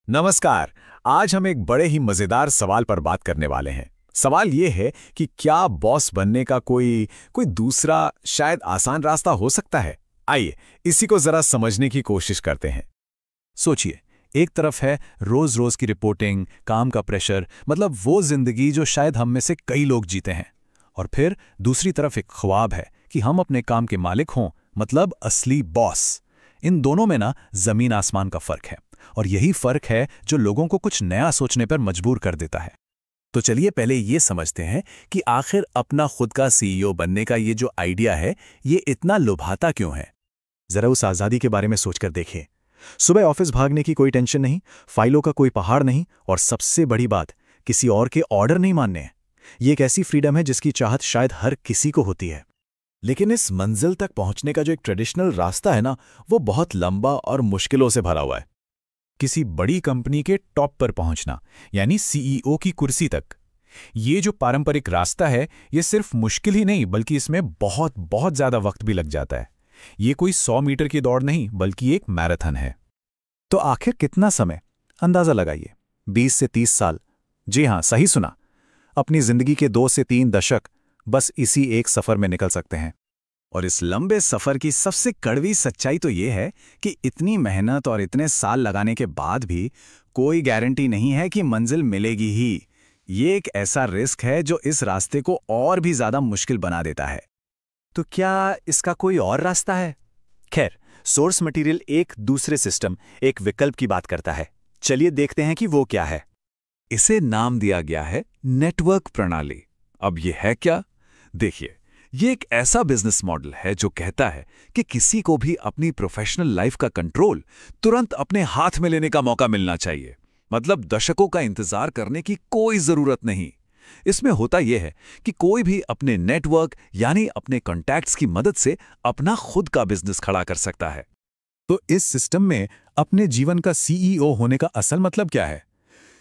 नमस्कार। आज हम एक बड़े ही मजेदार सवाल पर बात करने वाले हैं। सवाल ये है कि क्या बॉस बनने का कोई कोई दूसरा शायद आसान रास्ता हो सकता है। आइए इसी को जरा समझने की कोशिश करते हैं। सोचिए, एक तरफ है रोज रोज की रिपोर्टिंग, काम का प्रेशर, मतलब वो जिंदगी जो शायद हम में से कई लोग जीते हैं। और फिर दूसरी तरफ एक ख्वाब है कि हम अपने काम के मालिक हों, मतलब असली बॉस। इन दोनों में ना जमीन आसमान का फर्क है, और यही फर्क है जो लोगों को कुछ नया सोचने पर मजबूर कर देता है। तो चलिए पहले ये समझते हैं कि आखिर अपना खुद का सीईओ बनने का ये जो आइडिया है, ये इतना लुभाता क्यों है। जरा उस आज़ादी के बारे में सोचकर देखें। सुबह ऑफिस भागने की कोई टेंशन नहीं, फाइलों का कोई पहाड़ नहीं, और सबसे बड़ी बात, किसी और के ऑर्डर नहीं मानने। ये एक ऐसी फ्रीडम है जिसकी चाहत शायद हर किसी को होती है। लेकिन इस मंजिल तक पहुंचने का जो एक ट्रेडिशनल रास्ता है ना, वो बहुत लंबा और मुश्किलों से भरा हुआ है। किसी बड़ी कंपनी के टॉप पर पहुंचना, यानी सीईओ की कुर्सी तक, ये जो पारंपरिक रास्ता है, ये सिर्फ मुश्किल ही नहीं बल्कि इसमें बहुत बहुत ज्यादा वक्त भी लग जाता है। ये कोई 100 मीटर की दौड़ नहीं बल्कि एक मैराथन है। तो आखिर कितना समय? अंदाजा लगाइए, 20 से 30 साल। जी हां, सही सुना। अपनी जिंदगी के 2 से 3 दशक बस इसी एक सफर में निकल सकते हैं। और इस लंबे सफर की सबसे कड़वी सच्चाई तो ये है कि इतनी मेहनत और इतने साल लगाने के बाद भी कोई गारंटी नहीं है कि मंजिल मिलेगी ही। ये एक ऐसा रिस्क है जो इस रास्ते को और भी ज्यादा मुश्किल बना देता है। तो क्या इसका कोई और रास्ता है? खैर, सोर्स मटेरियल एक दूसरे सिस्टम, एक विकल्प की बात करता है। चलिए देखते हैं कि वो क्या है। इसे नाम दिया गया है नेटवर्क प्रणाली। अब ये है क्या? देखिए, ये एक ऐसा बिजनेस मॉडल है जो कहता है कि किसी को भी अपनी प्रोफेशनल लाइफ का कंट्रोल तुरंत अपने हाथ में लेने का मौका मिलना चाहिए। मतलब दशकों का इंतजार करने की कोई जरूरत नहीं। इसमें होता यह है कि कोई भी अपने नेटवर्क यानी अपने कॉन्टैक्ट्स की मदद से अपना खुद का बिजनेस खड़ा कर सकता है। तो इस सिस्टम में अपने जीवन का सीईओ होने का असल मतलब क्या है?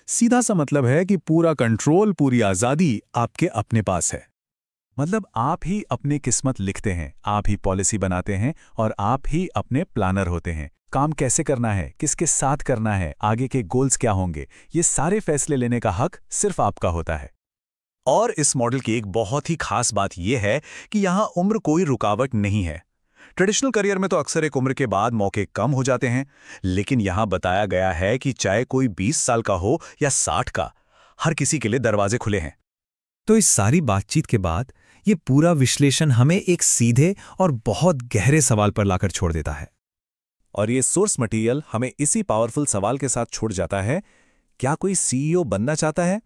सीधा सा मतलब है कि पूरा कंट्रोल, पूरी आजादी आपके अपने पास है। मतलब आप ही अपनी किस्मत लिखते हैं, आप ही पॉलिसी बनाते हैं, और आप ही अपने प्लानर होते हैं। काम कैसे करना है, किसके साथ करना है, आगे के गोल्स क्या होंगे, ये सारे फैसले लेने का हक सिर्फ आपका होता है। और इस मॉडल की एक बहुत ही खास बात यह है कि यहाँ उम्र कोई रुकावट नहीं है। ट्रेडिशनल करियर में तो अक्सर एक उम्र के बाद मौके कम हो जाते हैं, लेकिन यहाँ बताया गया है कि चाहे कोई 20 साल का हो या 60 का, हर किसी के लिए दरवाजे खुले हैं। तो इस सारी बातचीत के बाद ये पूरा विश्लेषण हमें एक सीधे और बहुत गहरे सवाल पर लाकर छोड़ देता है। और ये सोर्स मटेरियल हमें इसी पावरफुल सवाल के साथ छोड़ जाता है, क्या कोई सीईओ बनना चाहता है?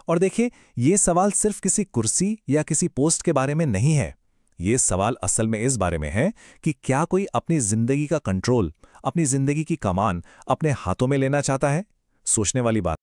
और देखिए, ये सवाल सिर्फ किसी कुर्सी या किसी पोस्ट के बारे में नहीं है। ये सवाल असल में इस बारे में है कि क्या कोई अपनी जिंदगी का कंट्रोल, अपनी जिंदगी की कमान अपने हाथों में लेना चाहता है? सोचने वाली बात।